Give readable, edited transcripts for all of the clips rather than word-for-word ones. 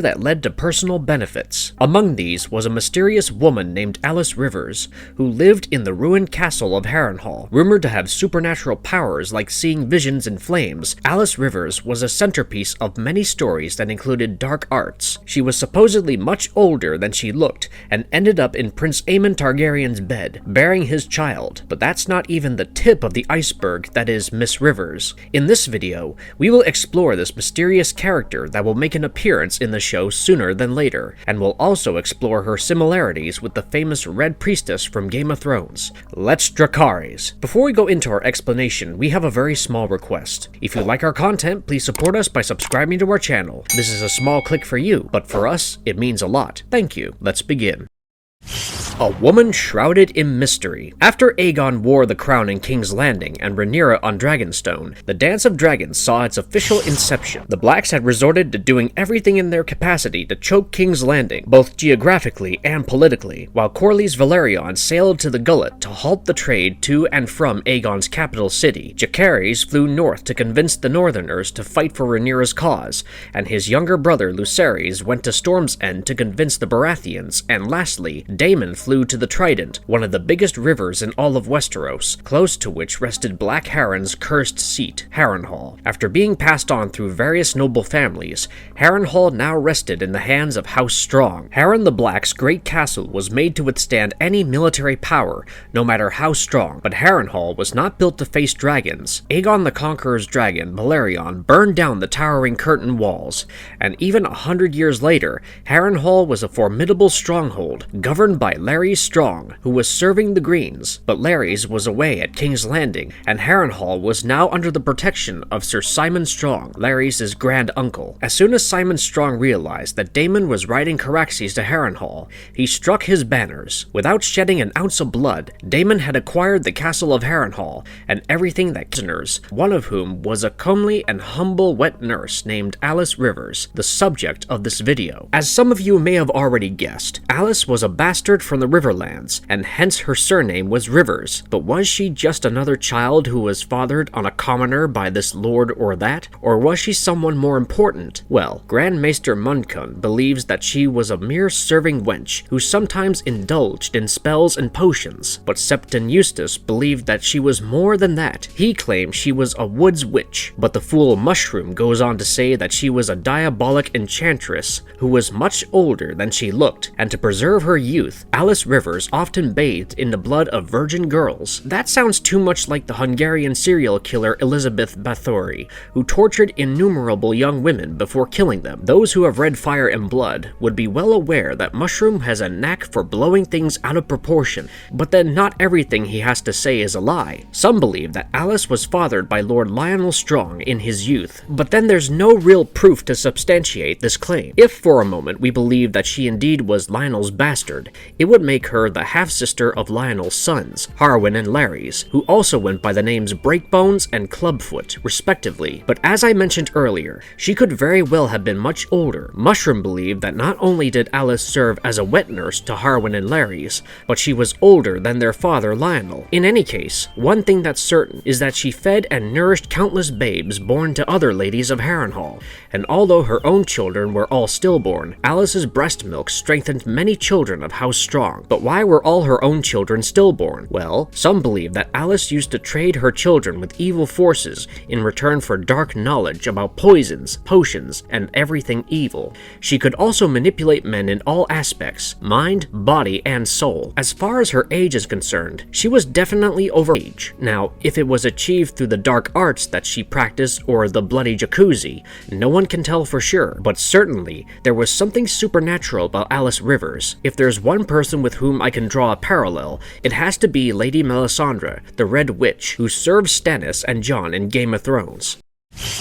that led to personal benefits. Among these was a mysterious woman named Alys Rivers, who lived in the ruined castle of Harrenhal. Rumored to have supernatural powers like seeing visions in flames, Alys Rivers was a centerpiece of many stories that included dark arts. She was supposedly much older than she looked, and ended up in Prince Aemond Targaryen's bed, bearing his child. But that's not even the tip of the iceberg that is Miss Rivers. In this video, we will explore this mysterious character that will make an appearance in the show sooner than later, and will also explore her similarities with the famous Red Priestess from Game of Thrones. Let's Dracarys! Before we go into our explanation, we have a very small request. If you like our content, please support us by subscribing to our channel. This is a small click for you, but for us, it means a lot. Thank you. Let's begin. A woman shrouded in mystery. After Aegon wore the crown in King's Landing and Rhaenyra on Dragonstone, the Dance of Dragons saw its official inception. The Blacks had resorted to doing everything in their capacity to choke King's Landing, both geographically and politically, while Corlys Velaryon sailed to the Gullet to halt the trade to and from Aegon's capital city. Dracarys flew north to convince the Northerners to fight for Rhaenyra's cause, and his younger brother Lucerys went to Storm's End to convince the Baratheons, and lastly, Daemon flew to the Trident, one of the biggest rivers in all of Westeros, close to which rested Black Harren's cursed seat, Harrenhal. After being passed on through various noble families, Harrenhal now rested in the hands of House Strong. Harren the Black's great castle was made to withstand any military power, no matter how strong, but Harrenhal was not built to face dragons. Aegon the Conqueror's dragon, Balerion, burned down the towering curtain walls, and even 100 years later, Harrenhal was a formidable stronghold, governed by Larys Strong, who was serving the Greens, but Larys was away at King's Landing, and Harrenhal was now under the protection of Sir Simon Strong, Larys' grand uncle. As soon as Simon Strong realized that Daemon was riding Caraxes to Harrenhal, he struck his banners. Without shedding an ounce of blood, Daemon had acquired the castle of Harrenhal, and everything that prisoners, one of whom was a comely and humble wet nurse named Alys Rivers, the subject of this video. As some of you may have already guessed, Alys was a bastard from the Riverlands, and hence her surname was Rivers. But was she just another child who was fathered on a commoner by this lord or that? Or was she someone more important? Well, Grand Maester Mundkun believes that she was a mere serving wench who sometimes indulged in spells and potions, but Septon Eustace believed that she was more than that. He claimed she was a woods witch, but the fool Mushroom goes on to say that she was a diabolic enchantress who was much older than she looked, and to preserve her youth, Alys Rivers often bathed in the blood of virgin girls. That sounds too much like the Hungarian serial killer Elizabeth Bathory, who tortured innumerable young women before killing them. Those who have read Fire and Blood would be well aware that Mushroom has a knack for blowing things out of proportion, but then not everything he has to say is a lie. Some believe that Alys was fathered by Lord Lionel Strong in his youth, but then there's no real proof to substantiate this claim. If for a moment we believe that she indeed was Lionel's bastard, it would make her the half-sister of Lionel's sons, Harwin and Larys, who also went by the names Breakbones and Clubfoot, respectively. But as I mentioned earlier, she could very well have been much older. Mushroom believed that not only did Alys serve as a wet nurse to Harwin and Larys, but she was older than their father Lionel. In any case, one thing that's certain is that she fed and nourished countless babes born to other ladies of Harrenhal, and although her own children were all stillborn, Alys's breast milk strengthened many children of House Strong. But why were all her own children stillborn? Well, some believe that Alys used to trade her children with evil forces in return for dark knowledge about poisons, potions, and everything evil. She could also manipulate men in all aspects, mind, body, and soul. As far as her age is concerned, she was definitely over age. Now, if it was achieved through the dark arts that she practiced or the bloody jacuzzi, no one can tell for sure, but certainly there was something supernatural about Alys Rivers. If there's one person with whom I can draw a parallel, it has to be Lady Melisandre, the Red Witch, who served Stannis and Jon in Game of Thrones.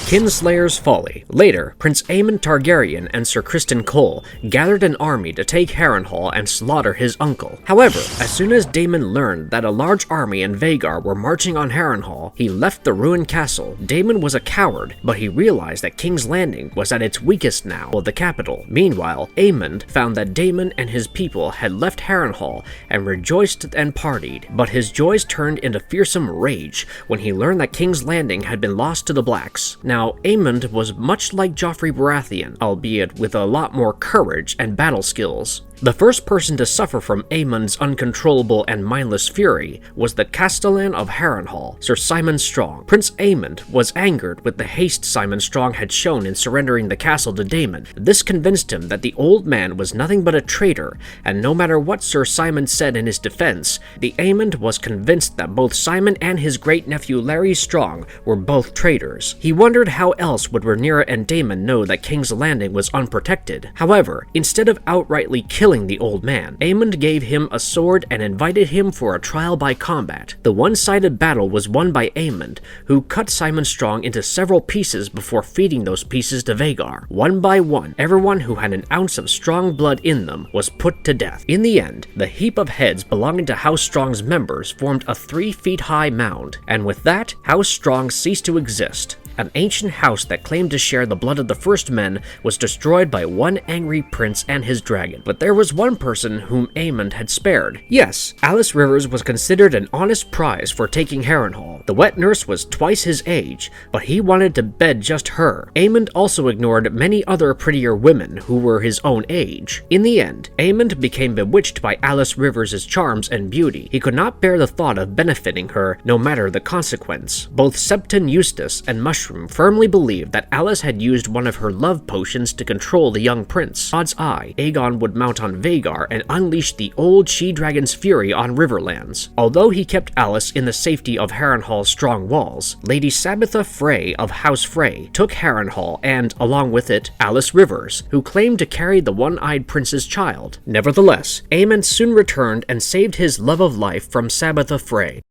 Kinslayer's folly. Later, Prince Aemond Targaryen and Sir Criston Cole gathered an army to take Harrenhal and slaughter his uncle. However, as soon as Daemon learned that a large army and Vhagar were marching on Harrenhal, he left the ruined castle. Daemon was a coward, but he realized that King's Landing was at its weakest now, the capital. Meanwhile, Aemond found that Daemon and his people had left Harrenhal and rejoiced and partied, but his joys turned into fearsome rage when he learned that King's Landing had been lost to the Blacks. looks. Now, Aemond was much like Joffrey Baratheon, albeit with a lot more courage and battle skills. The first person to suffer from Aemond's uncontrollable and mindless fury was the Castellan of Harrenhal, Sir Simon Strong. Prince Aemond was angered with the haste Simon Strong had shown in surrendering the castle to Daemon. This convinced him that the old man was nothing but a traitor, and no matter what Sir Simon said in his defense, the Aemond was convinced that both Simon and his great-nephew Larry Strong were both traitors. He wondered how else would Rhaenyra and Daemon know that King's Landing was unprotected. However, instead of outrightly killing the old man, Aemond gave him a sword and invited him for a trial by combat. The one-sided battle was won by Aemond, who cut Simon Strong into several pieces before feeding those pieces to Vhagar. One by one, everyone who had an ounce of strong blood in them was put to death. In the end, the heap of heads belonging to House Strong's members formed a 3-feet-high mound, and with that, House Strong ceased to exist. An ancient house that claimed to share the blood of the first men was destroyed by one angry prince and his dragon. But there was one person whom Aemond had spared. Yes, Alys Rivers was considered an honest prize for taking Harrenhal. The wet nurse was twice his age, but he wanted to bed just her. Aemond also ignored many other prettier women who were his own age. In the end, Aemond became bewitched by Alys Rivers' charms and beauty. He could not bear the thought of benefiting her, no matter the consequence. Both Septon Eustace and Mushroom firmly believed that Alys had used one of her love potions to control the young prince. God's eye, Aegon would mount on Vhagar and unleash the old she-dragon's fury on Riverlands. Although he kept Alys in the safety of Harrenhal's strong walls, Lady Sabitha Frey of House Frey took Harrenhal and, along with it, Alys Rivers, who claimed to carry the one-eyed prince's child. Nevertheless, Aemond soon returned and saved his love of life from Sabitha Frey.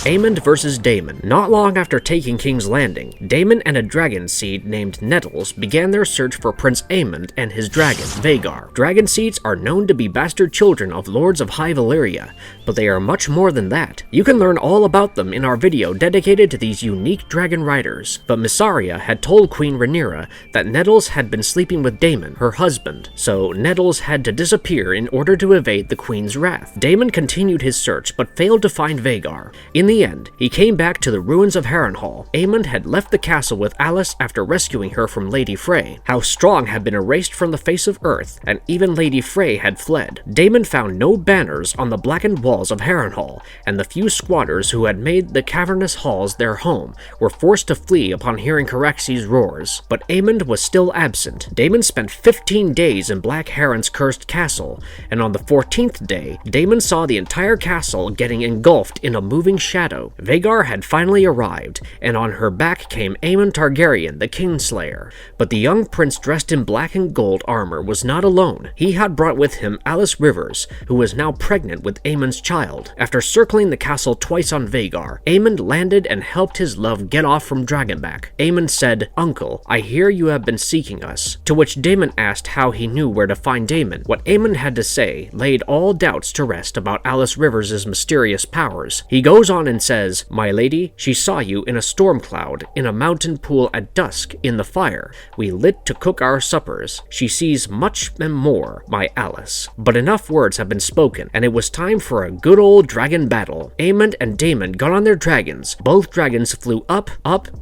Aemond versus Daemon. Not long after taking King's Landing, Daemon and a dragon seed named Nettles began their search for Prince Aemond and his dragon, Vhagar. Dragon seeds are known to be bastard children of lords of High Valyria, but they are much more than that. You can learn all about them in our video dedicated to these unique dragon riders. But Mysaria had told Queen Rhaenyra that Nettles had been sleeping with Daemon, her husband, so Nettles had to disappear in order to evade the Queen's wrath. Daemon continued his search but failed to find Vhagar. In the end, he came back to the ruins of Harrenhal. Aemond had left the castle with Alys after rescuing her from Lady Frey. House Strong had been erased from the face of Earth, and even Lady Frey had fled. Daemon found no banners on the blackened walls of Harrenhal, and the few squatters who had made the cavernous halls their home were forced to flee upon hearing Caraxes' roars. But Aemond was still absent. Daemon spent 15 days in Black Heron's cursed castle, and on the 14th day, Daemon saw the entire castle getting engulfed in a moving shadow. Vhagar had finally arrived, and on her back came Aemond Targaryen, the Kinslayer. But the young prince dressed in black and gold armor was not alone. He had brought with him Alys Rivers, who was now pregnant with Aemond's child. After circling the castle twice on Vhagar, Aemond landed and helped his love get off from Dragonback. Aemond said, "Uncle, I hear you have been seeking us," to which Daemon asked how he knew where to find Daemon. What Aemond had to say laid all doubts to rest about Alys Rivers' mysterious powers. He goes on and says, "My lady, she saw you in a storm cloud, in a mountain pool at dusk, in the fire. We lit to cook our suppers. She sees much and more, my Alys." But enough words have been spoken, and it was time for a good old dragon battle. Aemond and Daemon got on their dragons. Both dragons flew up,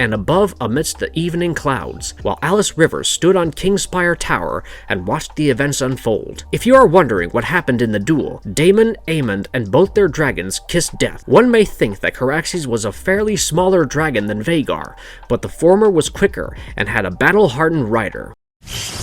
and above amidst the evening clouds, while Alys Rivers stood on Kingspire Tower and watched the events unfold. If you are wondering what happened in the duel, Daemon, Aemond, and both their dragons kissed death. One may think that Caraxes was a fairly smaller dragon than Vhagar, but the former was quicker and had a battle-hardened rider.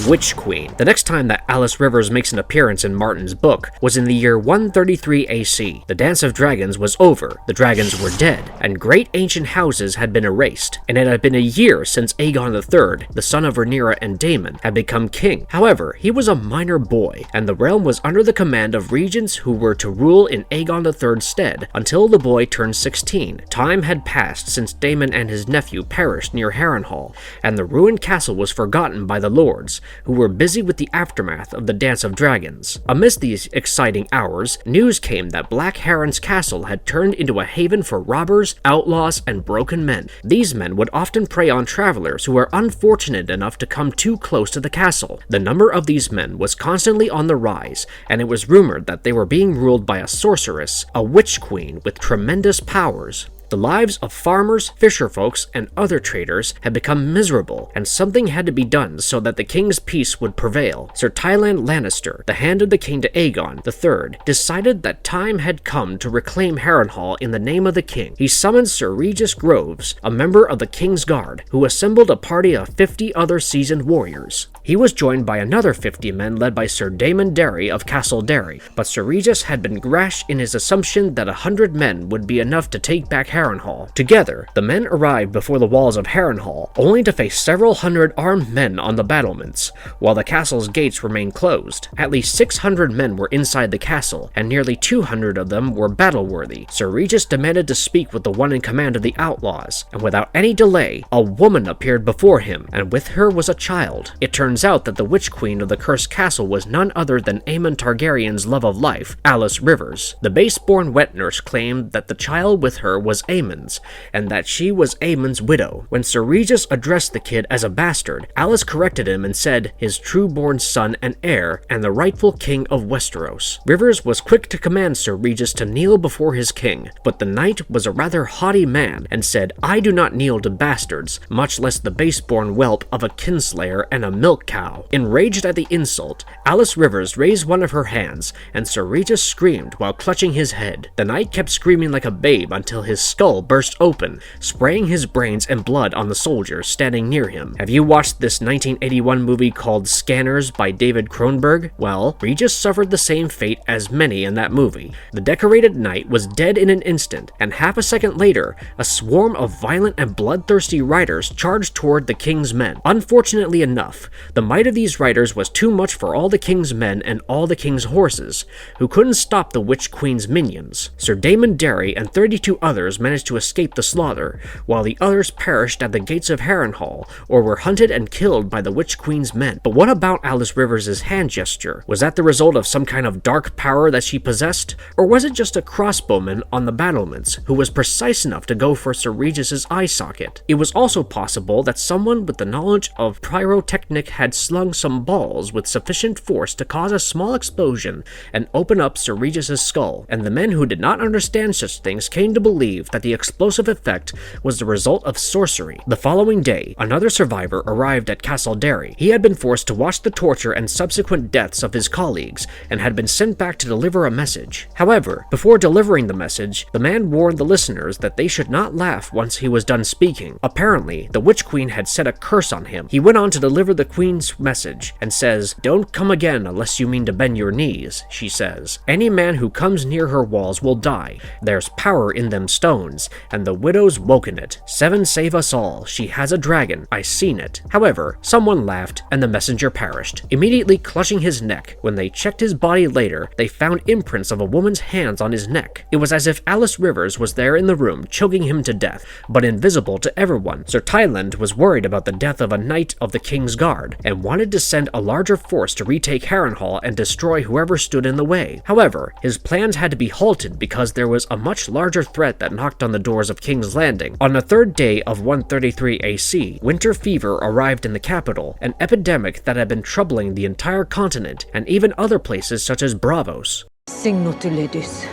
Witch Queen. The next time that Alys Rivers makes an appearance in Martin's book was in the year 133 AC. The Dance of Dragons was over, the dragons were dead, and great ancient houses had been erased, and it had been a year since Aegon III, the son of Rhaenyra and Daemon, had become king. However, he was a minor boy, and the realm was under the command of regents who were to rule in Aegon III's stead until the boy turned 16. Time had passed since Daemon and his nephew perished near Harrenhal, and the ruined castle was forgotten by the lords, who were busy with the aftermath of the Dance of Dragons. Amidst these exciting hours, news came that Black Heron's castle had turned into a haven for robbers, outlaws, and broken men. These men would often prey on travelers who were unfortunate enough to come too close to the castle. The number of these men was constantly on the rise, and it was rumored that they were being ruled by a sorceress, a witch queen with tremendous powers. The lives of farmers, fisherfolks, and other traders had become miserable, and something had to be done so that the king's peace would prevail. Sir Tywin Lannister, the hand of the king to Aegon III, decided that time had come to reclaim Harrenhal in the name of the king. He summoned Sir Regis Groves, a member of the King's Guard, who assembled a party of 50 other seasoned warriors. He was joined by another 50 men led by Sir Daemon Darry of Castle Darry, but Sir Regis had been rash in his assumption that 100 men would be enough to take back Harrenhal. Together, the men arrived before the walls of Harrenhal, only to face several hundred armed men on the battlements, while the castle's gates remained closed. At least 600 men were inside the castle, and nearly 200 of them were battle-worthy. Sir Regis demanded to speak with the one in command of the outlaws, and without any delay, a woman appeared before him, and with her was a child. It turns out that the Witch Queen of the Cursed Castle was none other than Aemond Targaryen's love of life, Alys Rivers. The base-born wet nurse claimed that the child with her was Aemond's, and that she was Aemond's widow. When Sir Regis addressed the kid as a bastard, Alys corrected him and said his true-born son and heir, and the rightful king of Westeros. Rivers was quick to command Sir Regis to kneel before his king, but the knight was a rather haughty man and said, "I do not kneel to bastards, much less the base-born whelp of a kinslayer and a milk cow." Enraged at the insult, Alys Rivers raised one of her hands, and Sir Regis screamed while clutching his head. The knight kept screaming like a babe until his skull burst open, spraying his brains and blood on the soldiers standing near him. Have you watched this 1981 movie called Scanners by David Cronenberg? Well, Regis suffered the same fate as many in that movie. The decorated knight was dead in an instant, and half a second later, a swarm of violent and bloodthirsty riders charged toward the king's men. Unfortunately enough, the might of these riders was too much for all the king's men and all the king's horses, who couldn't stop the Witch Queen's minions. Sir Daemon Darry and 32 others managed to escape the slaughter, while the others perished at the gates of Harrenhal, or were hunted and killed by the Witch Queen's men. But what about Alys Rivers' hand gesture? Was that the result of some kind of dark power that she possessed? Or was it just a crossbowman on the battlements who was precise enough to go for Sir Regis' eye socket? It was also possible that someone with the knowledge of pyrotechnic had slung some balls with sufficient force to cause a small explosion and open up Sir Regis' skull, and the men who did not understand such things came to believe that the explosive effect was the result of sorcery. The following day, another survivor arrived at Castle Darry. He had been forced to watch the torture and subsequent deaths of his colleagues, and had been sent back to deliver a message. However, before delivering the message, the man warned the listeners that they should not laugh once he was done speaking. Apparently, the Witch Queen had set a curse on him. He went on to deliver the Queen's message, and says, "Don't come again unless you mean to bend your knees," she says. "Any man who comes near her walls will die. There's power in them stones, and the widow's woken it. 7 save us all. She has a dragon. I seen it." However, someone laughed, and the messenger perished, immediately clutching his neck. When they checked his body later, they found imprints of a woman's hands on his neck. It was as if Alys Rivers was there in the room, choking him to death, but invisible to everyone. Sir Tywin was worried about the death of a knight of the King's Guard, and wanted to send a larger force to retake Harrenhal and destroy whoever stood in the way. However, his plans had to be halted because there was a much larger threat that knocked on the doors of King's Landing. On the third day of 133 AC, winter fever arrived in the capital, an epidemic that had been troubling the entire continent and even other places such as Bravos. Sing not to ladies.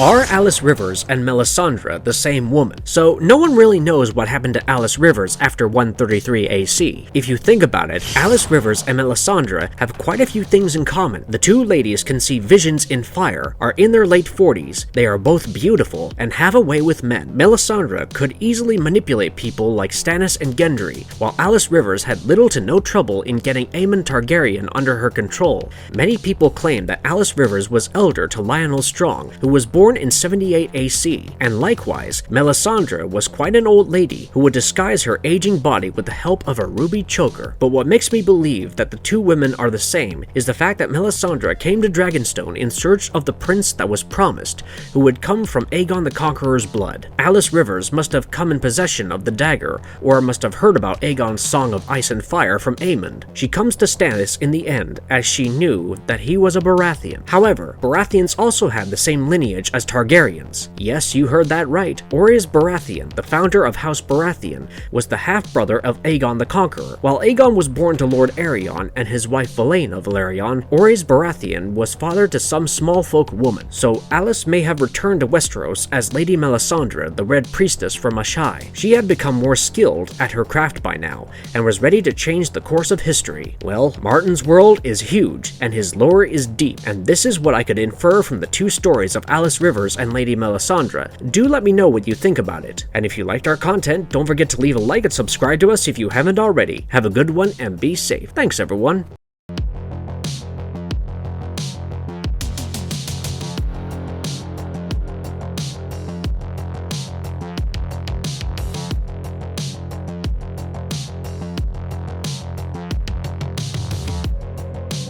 Are Alys Rivers and Melisandre the same woman? So no one really knows what happened to Alys Rivers after 133 AC. If you think about it, Alys Rivers and Melisandre have quite a few things in common. The two ladies can see visions in fire, are in their late 40s, they are both beautiful, and have a way with men. Melisandre could easily manipulate people like Stannis and Gendry, while Alys Rivers had little to no trouble in getting Aemond Targaryen under her control. Many people claim that Alys Rivers was elder to Lionel Strong, who was born in 78 AC, and likewise, Melisandre was quite an old lady who would disguise her aging body with the help of a ruby choker. But what makes me believe that the two women are the same is the fact that Melisandre came to Dragonstone in search of the prince that was promised, who would come from Aegon the Conqueror's blood. Alys Rivers must have come in possession of the dagger, or must have heard about Aegon's Song of Ice and Fire from Aemond. She comes to Stannis in the end, as she knew that he was a Baratheon. However, Baratheons also had the same lineage as Targaryens. Yes, you heard that right. Orys Baratheon, the founder of House Baratheon, was the half-brother of Aegon the Conqueror. While Aegon was born to Lord Aerion and his wife Valayne of Valerion, Orys Baratheon was father to some small folk woman, so Alys may have returned to Westeros as Lady Melisandre, the Red Priestess from Ashai. She had become more skilled at her craft by now, and was ready to change the course of history. Well, Martin's world is huge, and his lore is deep, and this is what I could infer from the two stories of Alys Rivers and Lady Melisandre. Do let me know what you think about it. And if you liked our content, don't forget to leave a like and subscribe to us if you haven't already. Have a good one and be safe. Thanks everyone.